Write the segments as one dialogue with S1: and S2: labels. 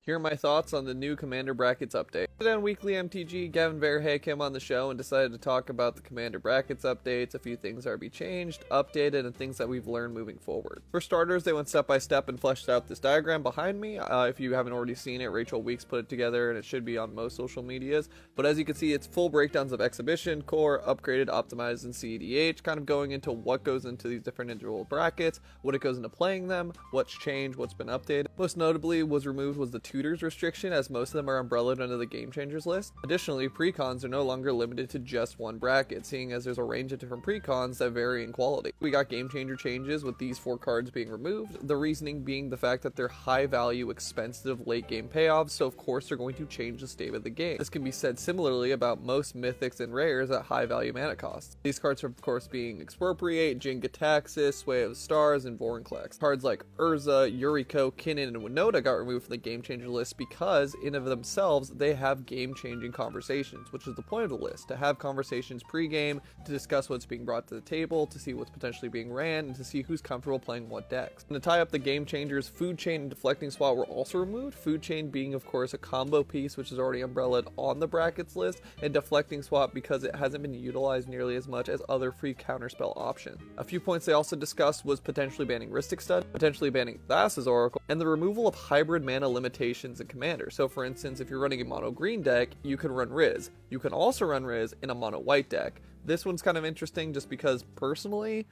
S1: Here are my thoughts on the new Commander Brackets update. Today on Weekly MTG, Gavin Verhey came on the show and decided to talk about the Commander Brackets updates, a few things that are be changed, updated, and things that we've learned moving forward. For starters, they went step by step and fleshed out this diagram behind me. If you haven't already seen it, Rachel Weeks put it together and it should be on most social medias. But as you can see, it's full breakdowns of Exhibition, Core, Upgraded, Optimized, and CEDH, kind of going into what goes into these different individual brackets, what it goes into playing them, what's changed, what's been updated. Most notably was removed was the tutors restriction, as most of them are umbrellaed under the Game Changers list. Additionally, precons are no longer limited to just one bracket, seeing as there's a range of different precons that vary in quality. We got Game Changer changes with these 4 cards being removed, the reasoning being the fact that they're high value, expensive late game payoffs, so of course they're going to change the state of the game. This can be said similarly about most mythics and rares at high value mana costs. These cards are of course being Expropriate, Jin-Gitaxias, Sway of Stars, and Vorinclex. Cards like Urza, Yuriko, Kinnan, and Winota got removed from the Game Changer list because in of themselves they have game-changing conversations, which is the point of the list, to have conversations pre-game, to discuss what's being brought to the table, to see what's potentially being ran, and to see who's comfortable playing what decks. And to tie up the Game Changers, Food Chain and Deflecting Swat were also removed, Food Chain being of course a combo piece which is already umbrellaed on the brackets list, and Deflecting Swat because it hasn't been utilized nearly as much as other free counterspell options. A few points they also discussed was potentially banning Rhystic Stud, potentially banning Thassa's Oracle, and the removal of hybrid mana limitations in Commander. So for instance, if you're running a mono green deck, you can run Riz. You can also run Riz in a mono white deck. This one's kind of interesting just because personally,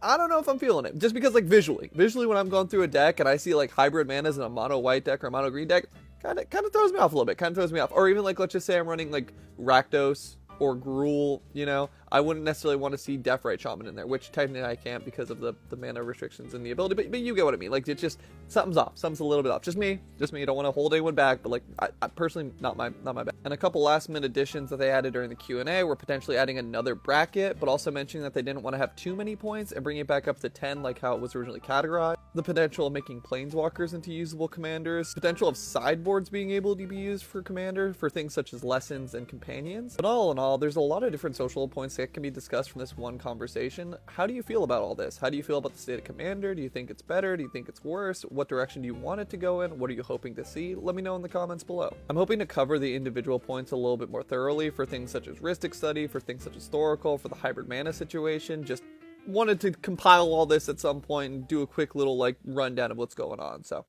S1: I don't know if I'm feeling it. Just because like visually when I'm going through a deck and I see like hybrid manas in a mono white deck or a mono green deck, kind of throws me off a little bit, Or even like, let's just say I'm running like Rakdos or Gruul, you know, I wouldn't necessarily want to see Deathrite Shaman in there, which technically I can't because of the mana restrictions and the ability, but you get what I mean. Like, it's just, something's off, something's a little bit off. Just me, I don't want to hold anyone back, but like, I personally, not my bad. And a couple last minute additions that they added during the Q&A were potentially adding another bracket, but also mentioning that they didn't want to have too many points and bring it back up to 10 like how it was originally categorized. The potential of making Planeswalkers into usable commanders, potential of sideboards being able to be used for commander for things such as lessons and companions. But all in all, there's a lot of different social points that can be discussed from this one conversation. How do you feel about all this? How do you feel about the state of Commander? Do you think it's better? Do you think it's worse? What direction do you want it to go in? What are you hoping to see? Let me know in the comments below. I'm hoping to cover the individual points a little bit more thoroughly for things such as Rhystic Study, for things such as Historical, for the hybrid mana situation. Just wanted to compile all this at some point and do a quick little like rundown of what's going on. So